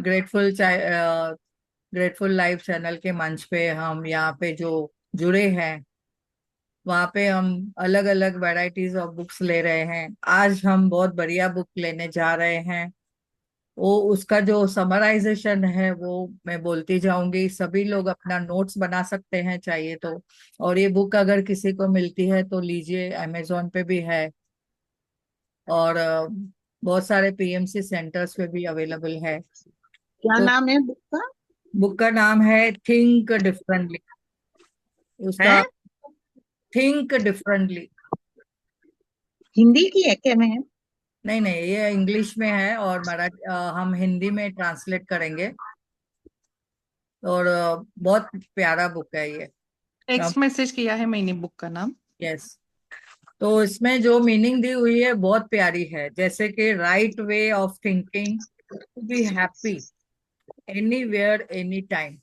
Grateful grateful life channel के मंच पे हम यहाँ पे जो जुड़े हैं, वहाँ पे हम अलग अलग वैरायटीज ऑफ बुक्स ले रहे हैं। आज हम बहुत बढ़िया बुक लेने जा रहे हैं। वो उसका जो समराइजेशन है वो मैं बोलती जाऊंगी, सभी लोग अपना नोट्स बना सकते हैं चाहिए तो। और ये बुक अगर किसी को मिलती है तो लीजिए, अमेजोन पे भी है, और बहुत सारे पीएमसी सेंटर्स पे भी अवेलेबल है। क्या तो नाम है बुक का? बुक का नाम है थिंक डिफरेंटली। उसका है? Think differently. हिंदी की है क्या मैम? नहीं नहीं, ये इंग्लिश में है और मराठी हम हिंदी में ट्रांसलेट करेंगे। और बहुत प्यारा बुक है ये। टेक्स्ट मैसेज किया है मैंने बुक का नाम। यस। तो इसमें जो मीनिंग दी हुई है बहुत प्यारी है, जैसे कि right way of thinking to be happy anywhere any time.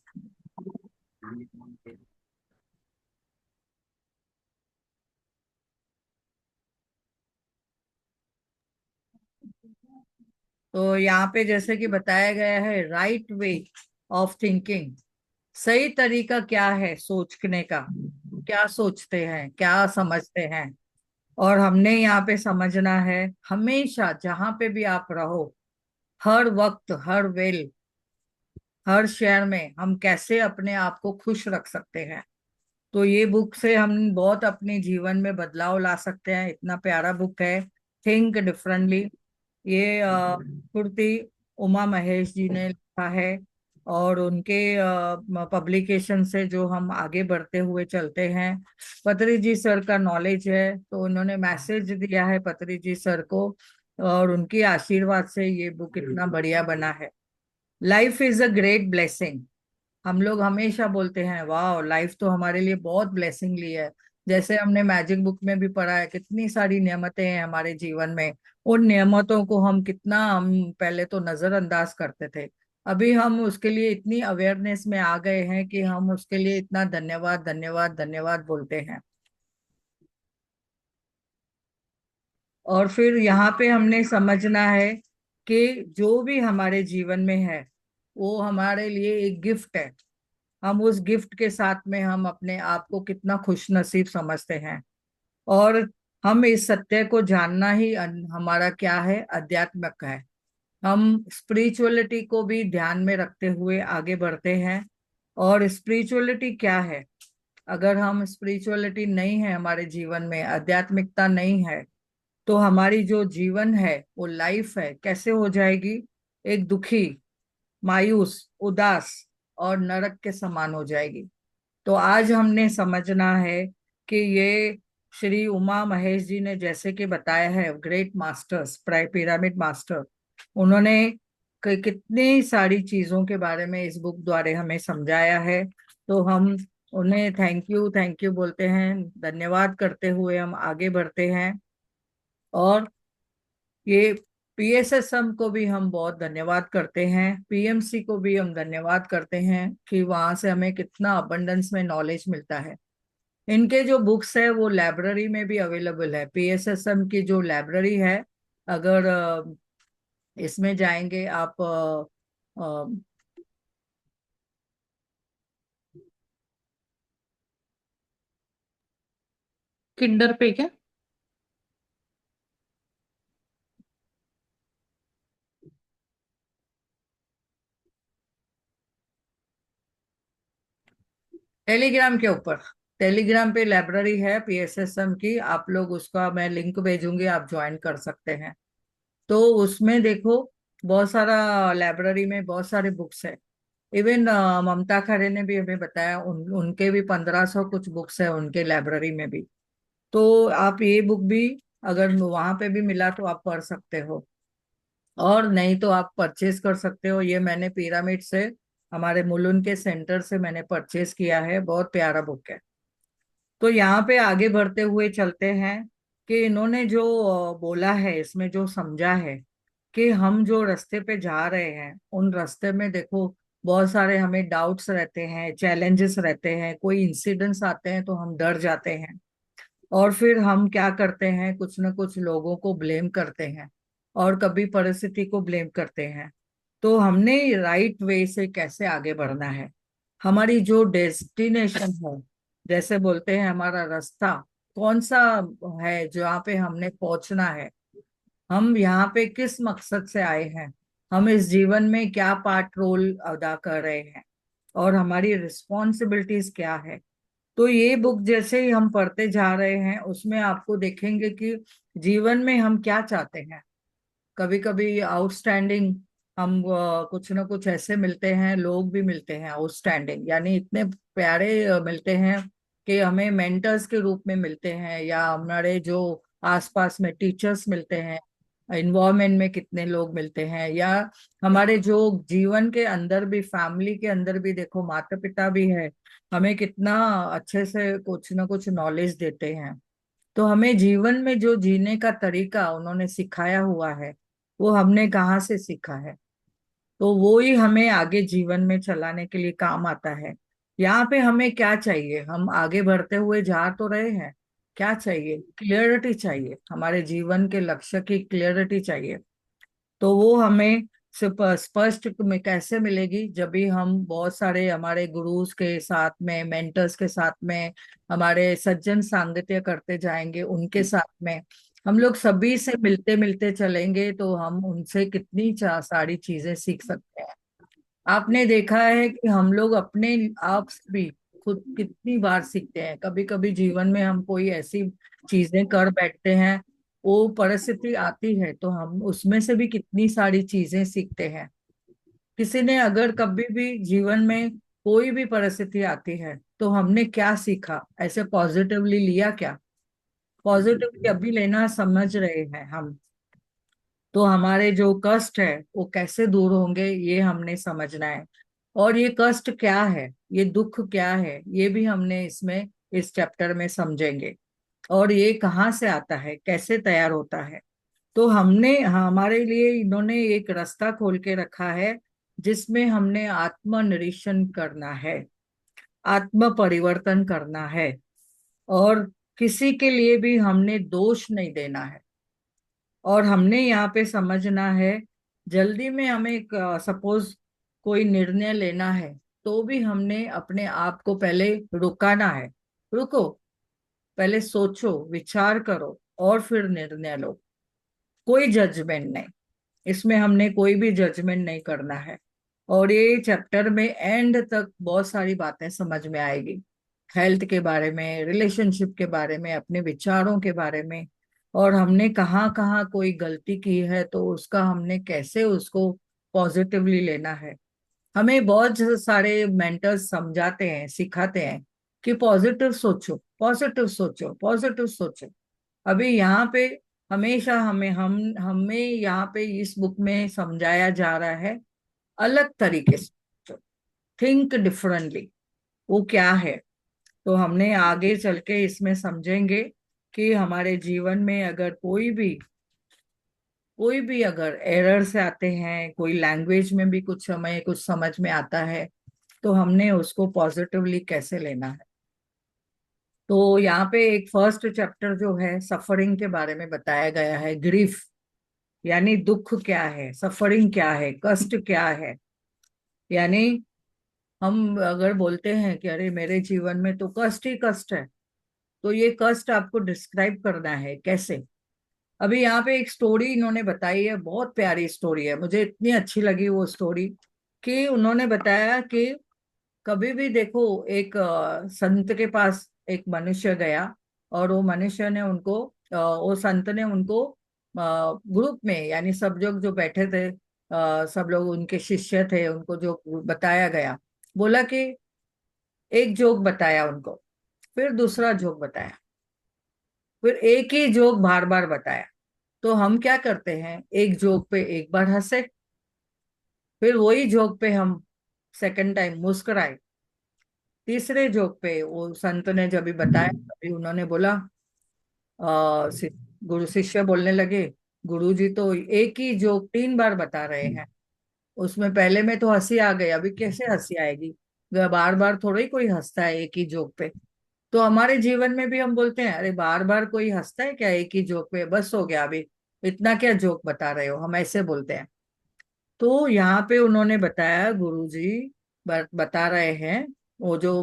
तो यहाँ पे जैसे कि बताया गया है, राइट वे ऑफ थिंकिंग, सही तरीका क्या है सोचने का, क्या सोचते हैं, क्या समझते हैं। और हमने यहाँ पे समझना है, हमेशा जहां पे भी आप रहो, हर वक्त, हर वेल, हर शहर में हम कैसे अपने आप को खुश रख सकते हैं। तो ये बुक से हम बहुत अपने जीवन में बदलाव ला सकते हैं। इतना प्यारा बुक है थिंक डिफरेंटली। ये कुर्ती उमा महेश जी ने लिखा है। और उनके पब्लिकेशन से जो हम आगे बढ़ते हुए चलते हैं, पत्री जी सर का नॉलेज है तो उन्होंने मैसेज दिया है पत्री जी सर को, और उनकी आशीर्वाद से ये बुक इतना बढ़िया बना है। Life is a great blessing. हम लोग हमेशा बोलते हैं वाह, लाइफ तो हमारे लिए बहुत ब्लेसिंग ली है। जैसे हमने मैजिक बुक में भी पढ़ा है, कितनी सारी नियमतें हैं हमारे जीवन में। उन नियमतों को हम पहले तो नजरअंदाज करते थे। अभी हम उसके लिए इतनी अवेयरनेस में आ गए हैं कि हम उसके लिए इतना धन्यवाद धन्यवाद धन्यवाद बोलते हैं। और फिर यहाँ पे हमने समझना है कि जो भी हमारे जीवन में है वो हमारे लिए एक गिफ्ट है। हम उस गिफ्ट के साथ में हम अपने आप को कितना खुश नसीब समझते हैं। और हम इस सत्य को जानना ही हमारा क्या है, अध्यात्मक है। हम स्पिरिचुअलिटी को भी ध्यान में रखते हुए आगे बढ़ते हैं। और स्पिरिचुअलिटी क्या है, अगर हम स्पिरिचुअलिटी नहीं है हमारे जीवन में, आध्यात्मिकता नहीं है, तो हमारी जो जीवन है वो लाइफ है कैसे हो जाएगी, एक दुखी, मायूस, उदास और नरक के समान हो जाएगी। तो आज हमने समझना है कि ये श्री उमा महेश जी ने जैसे कि बताया है, ग्रेट मास्टर्स, पिरामिड मास्टर, उन्होंने कितनी सारी चीजों के बारे में इस बुक द्वारा हमें समझाया है। तो हम उन्हें थैंक यू बोलते हैं, धन्यवाद करते हुए हम आगे बढ़ते हैं। और ये पीएसएसएम को भी हम बहुत धन्यवाद करते हैं, पीएमसी को भी हम धन्यवाद करते हैं कि वहां से हमें कितना अबंडेंस में नॉलेज मिलता है। इनके जो बुक्स है वो लाइब्रेरी में भी अवेलेबल है, पीएसएसएम की जो लाइब्रेरी है। अगर इसमें जाएंगे आप, किंडर पे क्या? टेलीग्राम के ऊपर, टेलीग्राम पे लाइब्रेरी है पीएसएसएम की, आप लोग उसका मैं लिंक भेजूंगी, आप ज्वाइन कर सकते हैं। तो उसमें देखो, बहुत सारा लाइब्रेरी में बहुत सारे बुक्स है। इवन ममता खरे ने भी हमें बताया, उनके भी 1500 कुछ बुक्स है उनके लाइब्रेरी में भी। तो आप ये बुक भी अगर वहां पे भी मिला तो आप पढ़ सकते हो, और नहीं तो आप परचेज कर सकते हो। ये मैंने पिरामिड से, हमारे मुलुन के सेंटर से मैंने परचेज किया है, बहुत प्यारा बुक है। तो यहाँ पे आगे बढ़ते हुए चलते हैं कि इन्होंने जो बोला है, इसमें जो समझा है कि हम जो रास्ते पे जा रहे हैं उन रास्ते में देखो बहुत सारे हमें डाउट्स रहते हैं, चैलेंजेस रहते हैं, कोई इंसिडेंट्स आते हैं तो हम डर जाते हैं। और फिर हम क्या करते हैं, कुछ ना कुछ लोगों को ब्लेम करते हैं और कभी परिस्थिति को ब्लेम करते हैं। तो हमने राइट वे से कैसे आगे बढ़ना है, हमारी जो डेस्टिनेशन है, जैसे बोलते हैं हमारा रास्ता कौन सा है, जहाँ पे हमने पहुंचना है, हम यहाँ पे किस मकसद से आए हैं, हम इस जीवन में क्या पार्ट रोल अदा कर रहे हैं, और हमारी रिस्पॉन्सिबिलिटीज क्या है। तो ये बुक जैसे ही हम पढ़ते जा रहे हैं उसमें आपको देखेंगे कि जीवन में हम क्या चाहते हैं। कभी कभी आउटस्टैंडिंग हम कुछ ना कुछ ऐसे मिलते हैं, लोग भी मिलते हैं आउटस्टैंडिंग, यानी इतने प्यारे मिलते हैं कि हमें मेंटर्स के रूप में मिलते हैं, या हमारे जो आसपास में टीचर्स मिलते हैं, इन्वायरमेंट में कितने लोग मिलते हैं, या हमारे जो जीवन के अंदर भी, फैमिली के अंदर भी देखो माता पिता भी है, हमें कितना अच्छे से कुछ ना कुछ नॉलेज देते हैं। तो हमें जीवन में जो जीने का तरीका उन्होंने सिखाया हुआ है, वो हमने कहाँ से सीखा है, तो वो ही हमें आगे जीवन में चलाने के लिए काम आता है। यहाँ पे हमें क्या चाहिए, हम आगे बढ़ते हुए जा तो रहे हैं, क्या चाहिए, क्लियरिटी चाहिए, हमारे जीवन के लक्ष्य की क्लियरिटी चाहिए। तो वो हमें स्पष्ट में कैसे मिलेगी, जब भी हम बहुत सारे हमारे गुरुज के साथ में, मेंटर्स के साथ में, हमारे सज्जन सांगत्य करते जाएंगे, उनके साथ में हम लोग सभी से मिलते मिलते चलेंगे, तो हम उनसे कितनी सारी चीजें सीख सकते हैं। आपने देखा है कि हम लोग अपने आप से भी खुद कितनी बार सीखते हैं। कभी कभी जीवन में हम कोई ऐसी चीजें कर बैठते हैं, वो परिस्थिति आती है तो हम उसमें से भी कितनी सारी चीजें सीखते हैं। किसी ने अगर कभी भी जीवन में कोई भी परिस्थिति आती है तो हमने क्या सीखा, ऐसे पॉजिटिवली लिया क्या, पॉजिटिवली अभी लेना समझ रहे हैं हम, तो हमारे जो कष्ट है वो कैसे दूर होंगे ये हमने समझना है। और ये कष्ट क्या है, ये दुख क्या है, ये भी हमने इसमें इस चैप्टर में समझेंगे। और ये कहाँ से आता है, कैसे तैयार होता है। तो हमने हमारे लिए इन्होंने एक रास्ता खोल के रखा है, जिसमें हमने आत्मनिरीक्षण करना है, आत्म परिवर्तन करना है, और किसी के लिए भी हमने दोष नहीं देना है। और हमने यहाँ पे समझना है, जल्दी में हमें सपोज कोई निर्णय लेना है, तो भी हमने अपने आप को पहले रुकाना है। रुको, पहले सोचो, विचार करो, और फिर निर्णय लो। कोई जजमेंट नहीं, इसमें हमने कोई भी जजमेंट नहीं करना है। और ये चैप्टर में एंड तक बहुत सारी बातें समझ में आएगी, हेल्थ के बारे में, रिलेशनशिप के बारे में, अपने विचारों के बारे में, और हमने कहाँ कहाँ कोई गलती की है तो उसका हमने कैसे उसको पॉजिटिवली लेना है। हमें बहुत सारे मेंटर्स समझाते हैं, सिखाते हैं कि पॉजिटिव सोचो, पॉजिटिव सोचो, पॉजिटिव सोचो। अभी यहाँ पे हमेशा हमें यहाँ पे इस बुक में समझाया जा रहा है अलग तरीके से, थिंक डिफरेंटली। वो क्या है, तो हमने आगे चल के इसमें समझेंगे कि हमारे जीवन में अगर कोई भी अगर एरर से आते हैं, कोई लैंग्वेज में भी कुछ हमें कुछ समझ में आता है, तो हमने उसको पॉजिटिवली कैसे लेना है। तो यहाँ पे एक फर्स्ट चैप्टर जो है सफरिंग के बारे में बताया गया है, ग्रीफ यानी दुख क्या है, सफरिंग क्या है, कष्ट क्या है। यानी हम अगर बोलते हैं कि अरे मेरे जीवन में तो कष्ट ही कष्ट है, तो ये कष्ट आपको डिस्क्राइब करना है कैसे। अभी यहाँ पे एक स्टोरी इन्होंने बताई है, बहुत प्यारी स्टोरी है, मुझे इतनी अच्छी लगी वो स्टोरी, कि उन्होंने बताया कि कभी भी देखो एक संत के पास एक मनुष्य गया, और वो मनुष्य ने उनको वो संत ने उनको ग्रुप में, यानी सब लोग जो बैठे थे, सब लोग उनके शिष्य थे, उनको जो बताया गया, बोला कि एक जोक बताया उनको, फिर दूसरा जोक बताया, फिर एक ही जोक बार बार बताया। तो हम क्या करते हैं, एक जोक पे एक बार हंसे, फिर वही जोक पे हम सेकंड टाइम मुस्कुराए, तीसरे जोक पे वो संत ने जब भी बताया तभी उन्होंने बोला, गुरु शिष्य बोलने लगे, गुरु जी तो एक ही जोक 3 बार बता रहे हैं, उसमें पहले में तो हंसी आ गई, अभी कैसे हंसी आएगी, बार बार थोड़ा ही कोई हंसता है एक ही जोक पे। तो हमारे जीवन में भी हम बोलते हैं, अरे बार बार कोई हंसता है क्या एक ही जोक पे, बस हो गया अभी, इतना क्या जोक बता रहे हो, हम ऐसे बोलते हैं। तो यहाँ पे उन्होंने बताया, गुरुजी बता रहे हैं, वो जो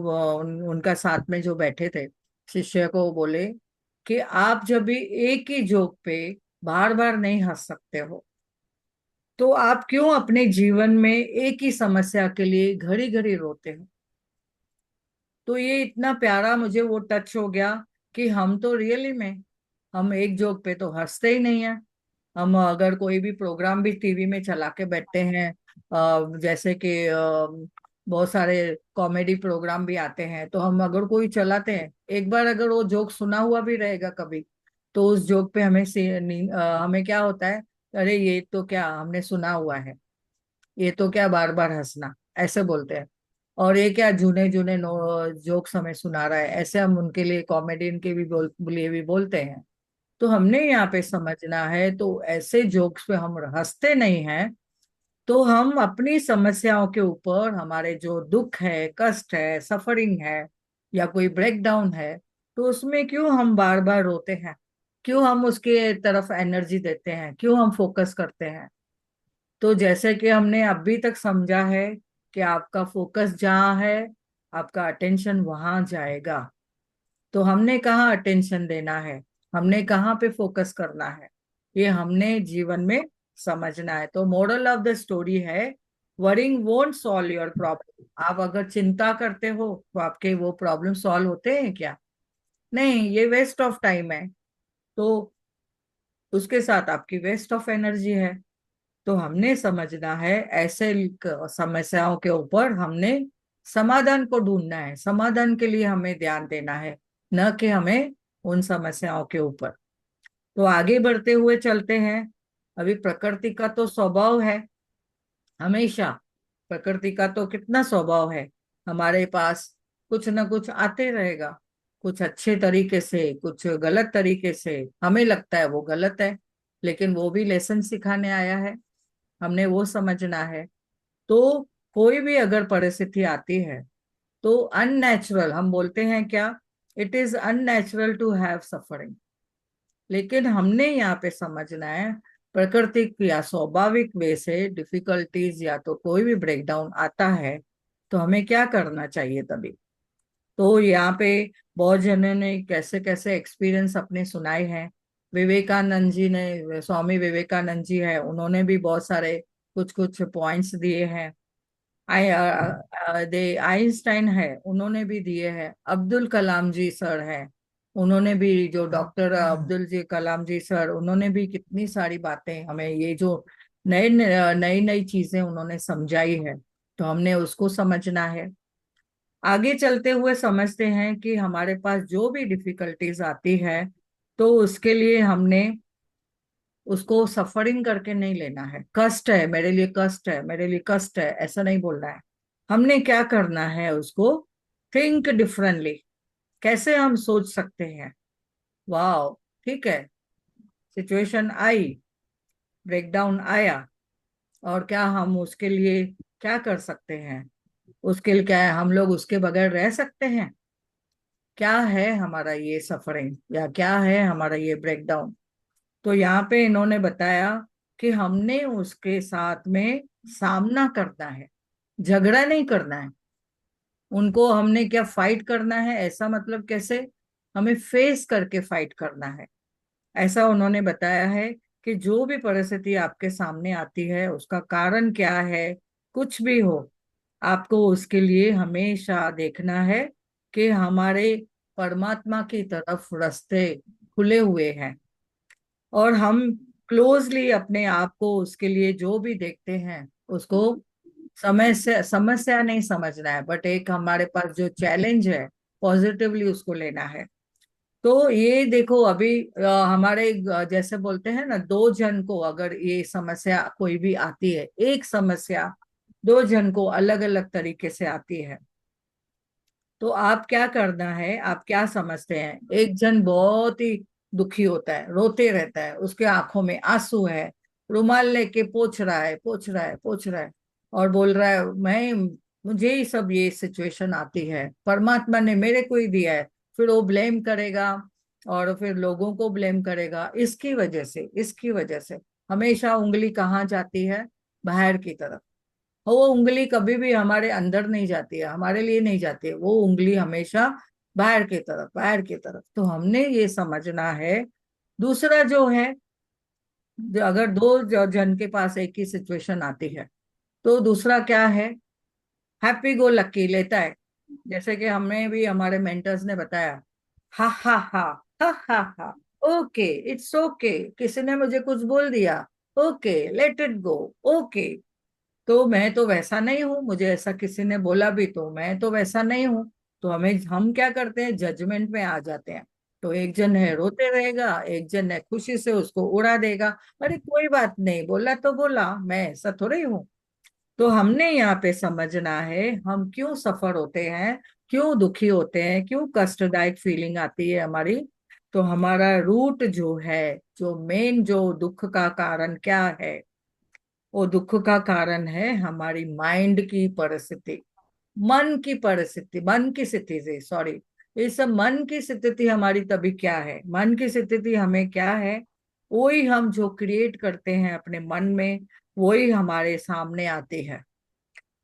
उनका साथ में जो बैठे थे शिष्य को बोले कि आप जब भी एक ही जोक पे बार बार नहीं हंस सकते हो, तो आप क्यों अपने जीवन में एक ही समस्या के लिए घड़ी घड़ी रोते हो। तो ये इतना प्यारा मुझे वो टच हो गया कि हम तो रियली में हम एक जोक पे तो हंसते ही नहीं है। हम अगर कोई भी प्रोग्राम भी टीवी में चला के बैठते हैं, जैसे कि बहुत सारे कॉमेडी प्रोग्राम भी आते हैं, तो हम अगर कोई चलाते हैं, एक बार अगर वो जोक सुना हुआ भी रहेगा कभी, तो उस जोक पे हमें क्या होता है, अरे ये तो क्या हमने सुना हुआ है, ये तो क्या बार बार हंसना, ऐसे बोलते हैं। और ये क्या जूने जूने जोक्स हमें सुना रहा है, ऐसे हम उनके लिए कॉमेडियन के भी लिए भी बोलते हैं। तो हमने यहाँ पे समझना है, तो ऐसे जोक्स पे हम हंसते नहीं हैं, तो हम अपनी समस्याओं के ऊपर, हमारे जो दुख है, कष्ट है, सफरिंग है, या कोई ब्रेकडाउन है, तो उसमें क्यों हम बार बार रोते हैं, क्यों हम उसके तरफ एनर्जी देते हैं, क्यों हम फोकस करते हैं। तो जैसे कि हमने अभी तक समझा है कि आपका फोकस जहाँ है, आपका अटेंशन वहां जाएगा। तो हमने कहाँ अटेंशन देना है, हमने कहाँ पे फोकस करना है, ये हमने जीवन में समझना है। तो मोरल ऑफ द स्टोरी है, worrying won't solve your problem. आप अगर चिंता करते हो तो आपके वो प्रॉब्लम सॉल्व होते हैं क्या? नहीं, ये वेस्ट ऑफ टाइम है। तो उसके साथ आपकी वेस्ट ऑफ एनर्जी है। तो हमने समझना है, ऐसे समस्याओं के ऊपर हमने समाधान को ढूंढना है, समाधान के लिए हमें ध्यान देना है, न कि हमें उन समस्याओं के ऊपर। तो आगे बढ़ते हुए चलते हैं। अभी प्रकृति का तो स्वभाव है, हमेशा प्रकृति का तो कितना स्वभाव है, हमारे पास कुछ ना कुछ आते रहेगा, कुछ अच्छे तरीके से, कुछ गलत तरीके से। हमें लगता है वो गलत है, लेकिन वो भी लेसन सिखाने आया है, हमने वो समझना है। तो कोई भी अगर परिस्थिति आती है, तो अननेचुरल हम बोलते हैं क्या, it is unnatural to have suffering. लेकिन हमने यहाँ पे समझना है, प्राकृतिक या स्वाभाविक वे से डिफिकल्टीज या तो कोई भी ब्रेकडाउन आता है, तो हमें क्या करना चाहिए तभी। तो यहाँ पे बहुत जनों ने कैसे कैसे एक्सपीरियंस अपने सुनाए हैं। विवेकानंद जी ने, स्वामी विवेकानंद जी है, उन्होंने भी बहुत सारे कुछ कुछ पॉइंट्स दिए हैं। दे आइंस्टाइन है, उन्होंने भी दिए हैं। अब्दुल कलाम जी सर है, उन्होंने भी, जो डॉक्टर अब्दुल जी कलाम जी सर, उन्होंने भी कितनी सारी बातें हमें, ये जो नई नई नई चीजें उन्होंने समझाई है, तो हमने उसको समझना है। आगे चलते हुए समझते हैं कि हमारे पास जो भी डिफिकल्टीज आती है, तो उसके लिए हमने उसको सफरिंग करके नहीं लेना है। कष्ट है मेरे लिए, कष्ट है मेरे लिए, कष्ट है, ऐसा नहीं बोलना है। हमने क्या करना है उसको, थिंक डिफरेंटली। कैसे हम सोच सकते हैं, वाह, ठीक है, सिचुएशन आई, ब्रेकडाउन आया, और क्या हम उसके लिए क्या कर सकते हैं, उसके लिए क्या है, हम लोग उसके बगैर रह सकते हैं? क्या है हमारा ये सफरिंग, या क्या है हमारा ये ब्रेकडाउन। तो यहाँ पे इन्होंने बताया कि हमने उसके साथ में सामना करना है, झगड़ा नहीं करना है। उनको हमने क्या फाइट करना है, ऐसा मतलब कैसे, हमें फेस करके फाइट करना है, ऐसा उन्होंने बताया है। कि जो भी परिस्थिति आपके सामने आती है, उसका कारण क्या है, कुछ भी हो, आपको उसके लिए हमेशा देखना है कि हमारे परमात्मा की तरफ रास्ते खुले हुए हैं। और हम क्लोजली अपने आप को उसके लिए जो भी देखते हैं, उसको समस्या नहीं समझना है, बट एक हमारे पास जो चैलेंज है, पॉजिटिवली उसको लेना है। तो ये देखो, अभी हमारे जैसे बोलते हैं ना, दो जन को अगर ये समस्या कोई भी आती है, एक समस्या दो जन को अलग अलग तरीके से आती है, तो आप क्या करना है, आप क्या समझते हैं, एक जन बहुत ही दुखी होता है, रोते रहता है, उसके आंखों में आंसू है, रुमाल लेके पोंछ रहा है, पोंछ रहा है, पोंछ रहा है, और बोल रहा है, मैं, मुझे ही सब ये सिचुएशन आती है, परमात्मा ने मेरे को ही दिया है। फिर वो ब्लेम करेगा, और फिर लोगों को ब्लेम करेगा, इसकी वजह से, इसकी वजह से। हमेशा उंगली कहाँ जाती है, बाहर की तरफ। वो उंगली कभी भी हमारे अंदर नहीं जाती है, हमारे लिए नहीं जाती है, वो उंगली हमेशा बाहर की तरफ, बाहर की तरफ। तो हमने ये समझना है। दूसरा जो है, अगर दो जन के पास एक ही सिचुएशन आती है, तो दूसरा क्या है, हैप्पी गो लकी लेता है। जैसे कि हमें भी हमारे मेंटर्स ने बताया, हा हा हा, हा हा हा, ओके, इट्स ओके, किसी ने मुझे कुछ बोल दिया, okay, let it go, okay. तो मैं तो वैसा नहीं हूं, मुझे ऐसा किसी ने बोला भी तो मैं तो वैसा नहीं हूं। तो हम क्या करते हैं, जजमेंट में आ जाते हैं। तो एक जन है रोते रहेगा, एक जन है खुशी से उसको उड़ा देगा, अरे कोई बात नहीं, बोला तो बोला, मैं ऐसा थोड़ी हूँ। तो हमने यहाँ पे समझना है, हम क्यों सफर होते हैं, क्यों दुखी होते हैं, क्यों कष्टदायक फीलिंग आती है हमारी। तो हमारा रूट जो है, जो मेन जो दुख का कारण क्या है, वो दुख का कारण है हमारी माइंड की परिस्थिति, मन की परिस्थिति, मन की स्थिति, सॉरी। इस मन की स्थिति हमारी तभी क्या है, मन की स्थिति हमें क्या है, वही हम जो क्रिएट करते हैं अपने मन में, वही हमारे सामने आती है।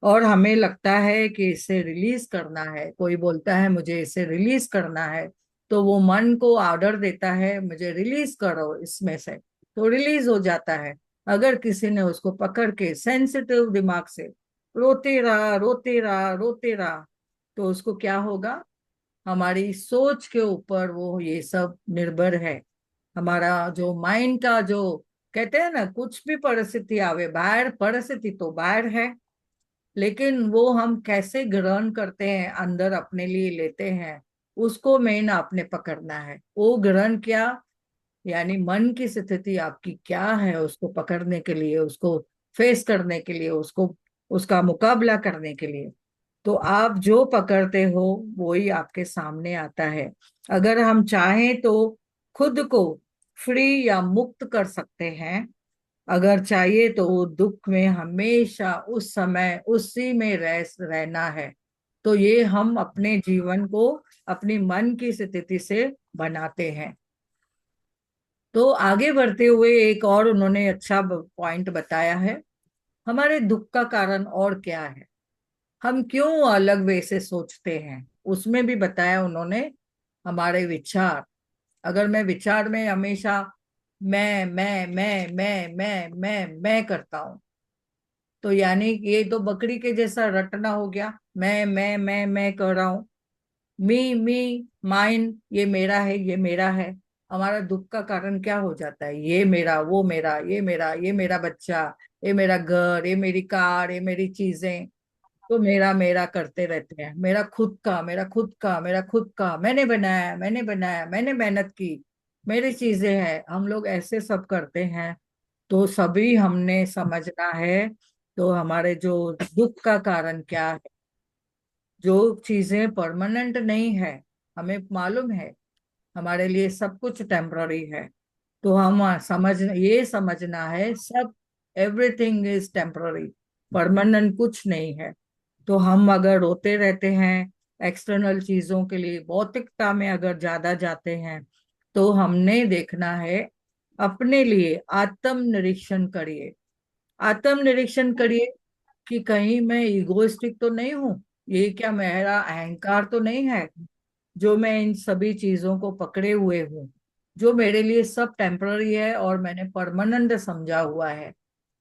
और हमें लगता है कि इसे रिलीज करना है, कोई बोलता है मुझे इसे रिलीज करना है, तो वो मन को ऑर्डर देता है मुझे रिलीज करो इसमें से, तो रिलीज हो जाता है। अगर किसी ने उसको पकड़ के सेंसिटिव दिमाग से रोते रहा, रोते रहा, रोते रहा, तो उसको क्या होगा, हमारी सोच के ऊपर वो ये सब निर्भर है। हमारा जो माइंड का जो, कहते हैं ना, कुछ भी परिस्थिति आवे बाहर, परिस्थिति तो बाहर है, लेकिन वो हम कैसे ग्रहण करते हैं, अंदर अपने लिए लेते हैं, उसको मेन आपने पकड़ना है। वो ग्रहण क्या, यानी मन की स्थिति आपकी क्या है, उसको पकड़ने के लिए, उसको फेस करने के लिए, उसको, उसका मुकाबला करने के लिए। तो आप जो पकड़ते हो वही आपके सामने आता है। अगर हम चाहें तो खुद को फ्री या मुक्त कर सकते हैं, अगर चाहिए तो वो दुख में हमेशा उस समय उसी में रहना है। तो ये हम अपने जीवन को अपनी मन की स्थिति से बनाते हैं। तो आगे बढ़ते हुए एक और उन्होंने अच्छा पॉइंट बताया है, हमारे दुख का कारण और क्या है, हम क्यों अलग वे से सोचते हैं, उसमें भी बताया उन्होंने, हमारे विचार। अगर मैं विचार में हमेशा मैं करता हूं, तो यानी कि ये तो बकरी के जैसा रटना हो गया, मैं कर रहा हूँ, मी माइन, ये मेरा है, ये मेरा है। हमारा दुख का कारण क्या हो जाता है, ये मेरा, वो मेरा, ये मेरा, ये मेरा बच्चा, ये मेरा घर, ये मेरी कार, ये मेरी चीजें। तो मेरा मेरा करते रहते हैं, मेरा खुद का, मेरा खुद का, मेरा खुद का, मैंने बनाया, मैंने बनाया, मैंने मेहनत की, मेरी चीजें हैं, हम लोग ऐसे सब करते हैं। तो सभी हमने समझना है। तो हमारे जो दुख का कारण क्या है, जो चीजें परमानेंट नहीं है, हमें मालूम है हमारे लिए सब कुछ टेम्पररी है। तो हम ये समझना है, सब, एवरीथिंग इज टेम्पररी, परमानेंट कुछ नहीं है। तो हम अगर रोते रहते हैं एक्सटर्नल चीजों के लिए, भौतिकता में अगर ज्यादा जाते हैं, तो हमने देखना है, अपने लिए आत्म निरीक्षण करिए, आत्म निरीक्षण करिए कि कहीं मैं इगोइस्टिक तो नहीं हूं, ये क्या मेरा अहंकार तो नहीं है, जो मैं इन सभी चीजों को पकड़े हुए हूँ, जो मेरे लिए सब टेम्पररी है और मैंने परमानेंट समझा हुआ है।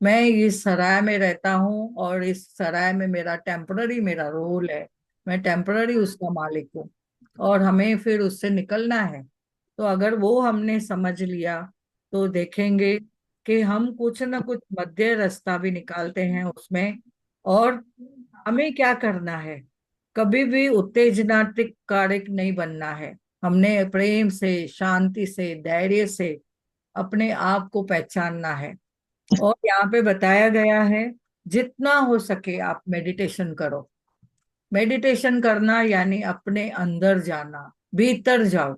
मैं इस सराय में रहता हूँ और इस सराय में मेरा टेम्पररी मेरा रोल है, मैं टेम्पररी उसका मालिक हूँ, और हमें फिर उससे निकलना है। तो अगर वो हमने समझ लिया, तो देखेंगे कि हम कुछ ना कुछ मध्य रास्ता भी निकालते हैं उसमें। और हमें क्या करना है, कभी भी उत्तेजनात्मक कारक नहीं बनना है, हमने प्रेम से, शांति से, धैर्य से अपने आप को पहचानना है। और यहाँ पे बताया गया है, जितना हो सके आप मेडिटेशन करो। मेडिटेशन करना यानी अपने अंदर जाना, भीतर जाओ,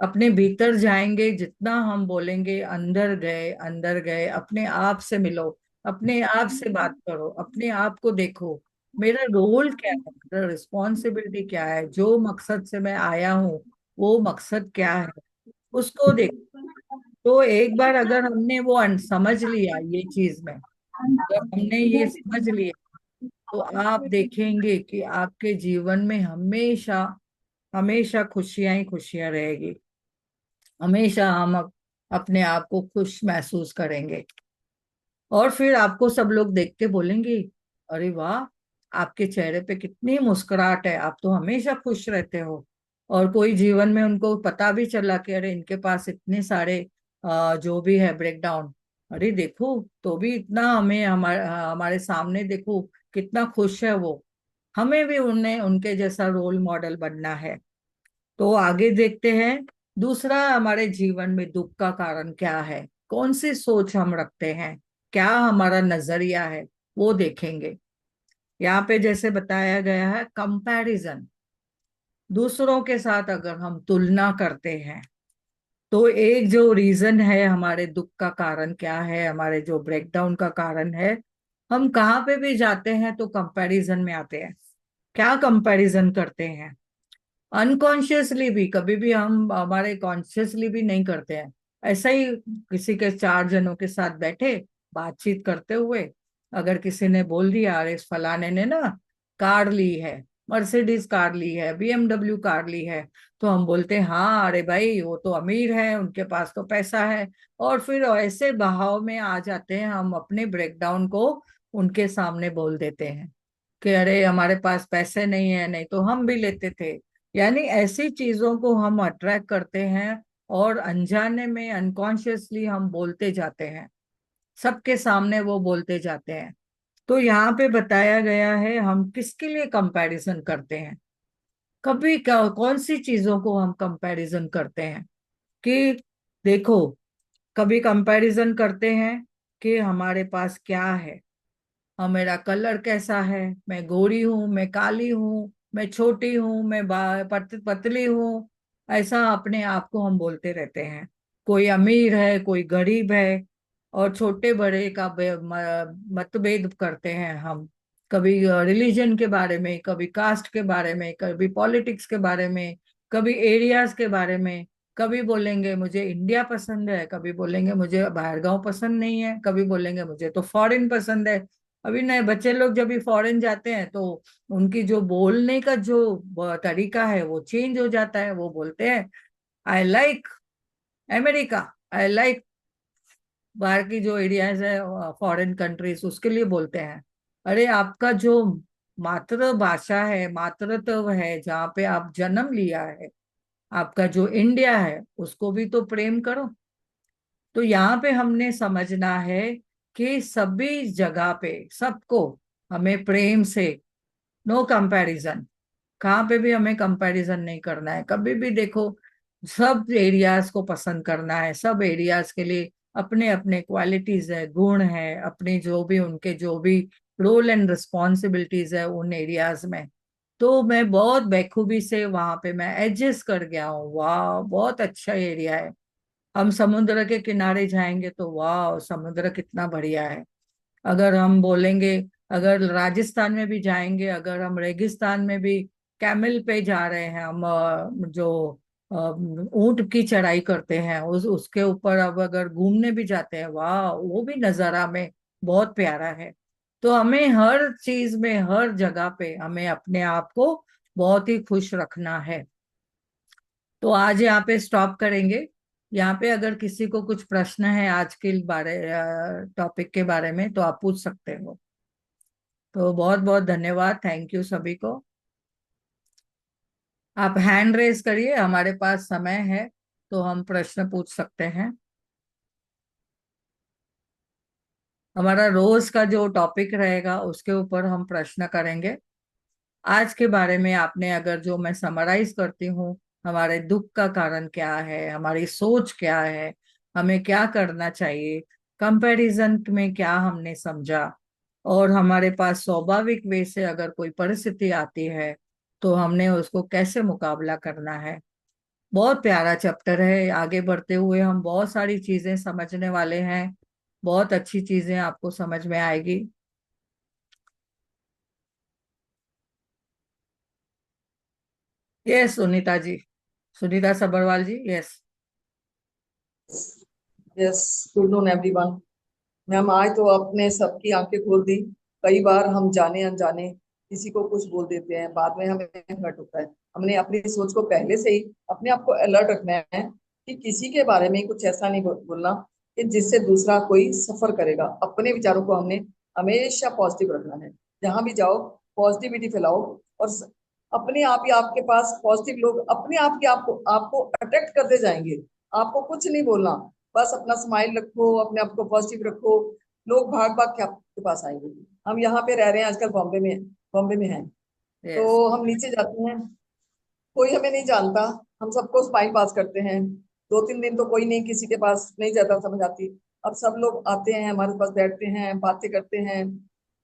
अपने भीतर जाएंगे, जितना हम बोलेंगे अंदर गए, अंदर गए, अपने आप से मिलो, अपने आप से बात करो, अपने आप को देखो, मेरा रोल क्या है, मेरा रिस्पॉन्सिबिलिटी क्या है, जो मकसद से मैं आया हूँ वो मकसद क्या है, उसको देखो। तो एक बार अगर हमने वो समझ लिया ये चीज में, जब हमने ये समझ लिया तो आप देखेंगे कि आपके जीवन में हमेशा हमेशा खुशियां ही खुशियां रहेगी। हमेशा हम अपने आप को खुश महसूस करेंगे। और फिर आपको सब लोग देख के बोलेंगे, अरे वाह, आपके चेहरे पे कितनी मुस्कुराहट है, आप तो हमेशा खुश रहते हो। और कोई जीवन में उनको पता भी चला कि अरे इनके पास इतने सारे जो भी है ब्रेकडाउन, अरे देखो तो भी इतना हमें हमारे सामने देखो कितना खुश है वो। हमें भी उन्हें उनके जैसा रोल मॉडल बनना है। तो आगे देखते हैं, दूसरा हमारे जीवन में दुख का कारण क्या है, कौन सी सोच हम रखते हैं, क्या हमारा नजरिया है, वो देखेंगे। यहाँ पे जैसे बताया गया है, कंपैरिजन, दूसरों के साथ अगर हम तुलना करते हैं तो एक जो रीजन है हमारे दुख का कारण क्या है, हमारे जो ब्रेकडाउन का कारण है, हम कहाँ पे भी जाते हैं तो कंपैरिजन में आते हैं। क्या कंपैरिजन करते हैं, अनकॉन्शियसली भी, कभी भी हम हमारे कॉन्शियसली भी नहीं करते हैं। ऐसा ही किसी के चार जनों के साथ बैठे बातचीत करते हुए अगर किसी ने बोल दिया, अरे इस फलाने ने ना कार ली है, मर्सिडीज कार ली है, बीएमडब्ल्यू कार ली है, तो हम बोलते हैं हाँ अरे भाई वो तो अमीर है, उनके पास तो पैसा है। और फिर ऐसे बहाव में आ जाते हैं, हम अपने ब्रेकडाउन को उनके सामने बोल देते हैं कि अरे हमारे पास पैसे नहीं है, नहीं तो हम भी लेते थे। यानी ऐसी चीजों को हम अट्रैक्ट करते हैं और अनजाने में अनकॉन्शियसली हम बोलते जाते हैं, सबके सामने वो बोलते जाते हैं। तो यहाँ पे बताया गया है हम किसके लिए कंपैरिजन करते हैं, कभी कौन सी चीजों को हम कंपैरिजन करते हैं कि देखो, कभी कंपैरिजन करते हैं कि हमारे पास क्या है, और मेरा कलर कैसा है, मैं गोरी हूं, मैं काली हूं, मैं छोटी हूं, मैं पतली हूं। ऐसा अपने आप को हम बोलते रहते हैं। कोई अमीर है, कोई गरीब है, और छोटे बड़े का मतभेद करते हैं हम। कभी रिलीजन के बारे में, कभी कास्ट के बारे में, कभी पॉलिटिक्स के बारे में, कभी एरियाज के बारे में। कभी बोलेंगे मुझे इंडिया पसंद है, कभी बोलेंगे मुझे बाहरगांव पसंद नहीं है, कभी बोलेंगे मुझे तो फॉरेन पसंद है। अभी नए बच्चे लोग जब भी फॉरेन जाते हैं तो उनकी जो बोलने का जो तरीका है वो चेंज हो जाता है। वो बोलते हैं I like America, I like बाहर की जो एरियाज है, फॉरेन कंट्रीज, उसके लिए बोलते हैं। अरे आपका जो मातृभाषा है, मातृत्व है, जहाँ पे आप जन्म लिया है, आपका जो इंडिया है, उसको भी तो प्रेम करो। तो यहाँ पे हमने समझना है कि सभी जगह पे सबको हमें प्रेम से, नो कंपैरिजन, कहाँ पे भी हमें कंपैरिजन नहीं करना है कभी भी। देखो, सब एरियाज को पसंद करना है, सब एरियाज के लिए अपने अपने क्वालिटीज है, गुण है, अपने जो भी उनके जो भी रोल एंड रिस्पॉन्सिबिलिटीज है उन एरियाज में। तो मैं बहुत बेखूबी से वहां पे मैं एडजस्ट कर गया हूँ। वाह, बहुत अच्छा एरिया है। हम समुद्र के किनारे जाएंगे तो वाह, समुद्र कितना बढ़िया है। अगर हम बोलेंगे, अगर राजस्थान में भी जाएंगे, अगर हम रेगिस्तान में भी कैमल पे जा रहे हैं, हम जो ऊंट की चढ़ाई करते हैं, उस उसके ऊपर अब अगर घूमने भी जाते हैं, वाह वो भी नजारा में बहुत प्यारा है। तो हमें हर चीज में, हर जगह पे हमें अपने आप को बहुत ही खुश रखना है। तो आज यहाँ पे स्टॉप करेंगे। यहाँ पे अगर किसी को कुछ प्रश्न है आज के बारे टॉपिक के बारे में तो आप पूछ सकते हो। तो बहुत बहुत धन्यवाद, थैंक यू सभी को। आप हैंड रेज करिए, हमारे पास समय है तो हम प्रश्न पूछ सकते हैं। हमारा रोज का जो टॉपिक रहेगा उसके ऊपर हम प्रश्न करेंगे। आज के बारे में आपने अगर, जो मैं समराइज करती हूँ, हमारे दुख का कारण क्या है, हमारी सोच क्या है, हमें क्या करना चाहिए, कंपैरिजन में क्या हमने समझा, और हमारे पास स्वाभाविक वे से अगर कोई परिस्थिति आती है तो हमने उसको कैसे मुकाबला करना है। बहुत प्यारा चैप्टर है, आगे बढ़ते हुए हम बहुत सारी चीजें समझने वाले हैं, बहुत अच्छी चीजें आपको समझ में आएगी। Yes Sunita ji, Sunita Sabharwal ji, yes. Yes, good noon, everyone. Ma'am आज तो आपने सबकी आंखें खोल दी। कई बार हम जाने अनजाने किसी को कुछ बोल देते हैं, बाद में हमें हर्ट होता है। हमने अपनी सोच को पहले से ही अपने आप को अलर्ट रखना है कि किसी के बारे में कुछ ऐसा नहीं बोलना कि जिससे दूसरा कोई सफर करेगा। अपने विचारों को हमने हमेशा पॉजिटिव रखना है। जहां भी जाओ पॉजिटिविटी फैलाओ, और अपने आप ही आपके पास पॉजिटिव लोग अपने आप ही आपको आपको अट्रैक्ट करते जाएंगे। आपको कुछ नहीं बोलना, बस अपना स्माइल रखो, अपने आप को पॉजिटिव रखो, लोग भाग भाग के आपके पास आएंगे। हम यहाँ पे रह रहे हैं आजकल, बॉम्बे में हैं। यस। तो हम नीचे जाते हैं, कोई हमें नहीं जानता, हम सबको स्माइल पास करते हैं। 2-3 दिन तो कोई नहीं, किसी के पास नहीं ज्यादा समझ आती। अब सब लोग आते हैं हमारे पास, बैठते हैं, बातें करते हैं।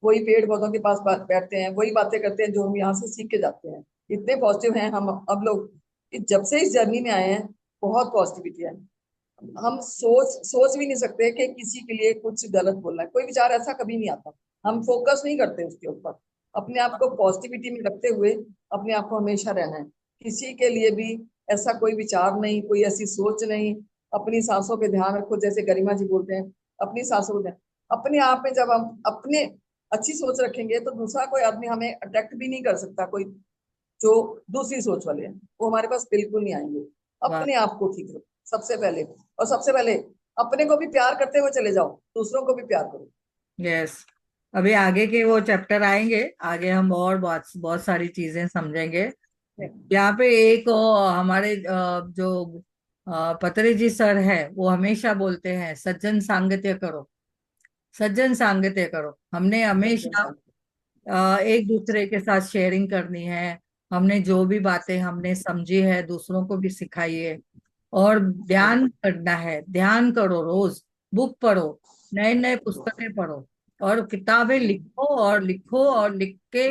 वही पेड़ पौधों के पास बैठते हैं, वही बातें करते हैं जो हम यहाँ से सीख के जाते हैं। इतने पॉजिटिव हैं हम अब लोग कि जब से इस जर्नी में आए हैं बहुत पॉजिटिविटी है। हम सोच सोच भी नहीं सकते कि किसी के लिए कुछ गलत बोलना है। कोई विचार ऐसा कभी नहीं आता, हम फोकस नहीं करते उसके ऊपर। अपने आप को पॉजिटिविटी में रखते हुए अपने आप को हमेशा रहना है। किसी के लिए भी ऐसा कोई विचार नहीं, कोई ऐसी सोच नहीं। अपनी सांसों पे ध्यान रखो, जैसे गरिमा जी बोलते हैं, अपनी सांसों पे ध्यान। अपने आप में जब हम अपने अच्छी सोच रखेंगे तो दूसरा कोई आदमी हमें अट्रैक्ट भी नहीं कर सकता। कोई जो दूसरी सोच वाले हैं वो हमारे पास बिल्कुल नहीं आएंगे। वाह। अपने आप को ठीक रखो सबसे पहले, और सबसे पहले अपने को भी प्यार करते हुए चले जाओ, दूसरों को भी प्यार करो। यस। अभी आगे के वो चैप्टर आएंगे, आगे हम और बहुत बहुत सारी चीजें समझेंगे। यहाँ पे एक हमारे जो पतरे जी सर है वो हमेशा बोलते हैं सज्जन सांगत्य करो, सज्जन सांगत्य करो। हमने सज्जन हमेशा संग। एक दूसरे के साथ शेयरिंग करनी है। हमने जो भी बातें हमने समझी है दूसरों को भी सिखाइए। और सही। ध्यान करना है, ध्यान करो रोज, बुक पढ़ो, नए नए पुस्तकें पढ़ो, और किताबें लिखो और लिखो और लिख के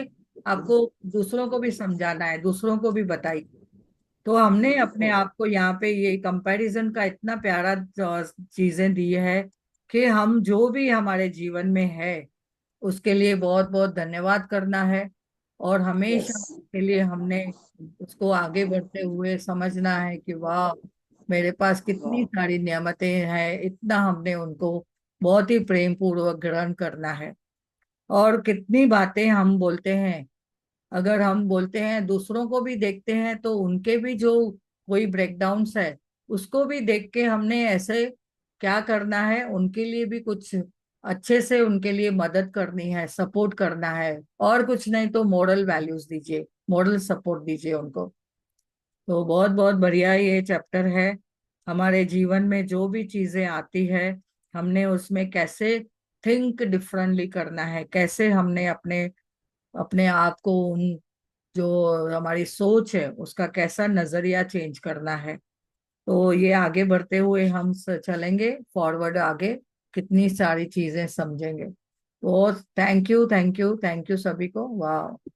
आपको दूसरों को भी समझाना है, दूसरों को भी बताइए। तो हमने अपने आप को यहाँ पे ये कंपैरिजन का इतना प्यारा चीजें दी है कि हम जो भी हमारे जीवन में है उसके लिए बहुत बहुत धन्यवाद करना है। और यस। हमेशा उसके लिए हमने उसको आगे बढ़ते हुए समझना है कि वाह, मेरे पास कितनी सारी नियामतें हैं, इतना हमने उनको बहुत ही प्रेम पूर्वक ग्रहण करना है। और कितनी बातें हम बोलते हैं, अगर हम बोलते हैं दूसरों को भी देखते हैं तो उनके भी जो कोई ब्रेकडाउन्स है उसको भी देख के हमने ऐसे क्या करना है, उनके लिए भी कुछ अच्छे से उनके लिए मदद करनी है, सपोर्ट करना है। और कुछ नहीं तो मॉरल वैल्यूज दीजिए, मॉरल सपोर्ट दीजिए उनको। तो बहुत बहुत बढ़िया ये चैप्टर है। हमारे जीवन में जो भी चीजें आती है हमने उसमें कैसे थिंक डिफरेंटली करना है, कैसे हमने अपने अपने आप को उन जो हमारी सोच है उसका कैसा नजरिया चेंज करना है। तो ये आगे बढ़ते हुए हम चलेंगे फॉरवर्ड आगे, कितनी सारी चीजें समझेंगे। तो thank you, thank you, thank you सभी को। वाह।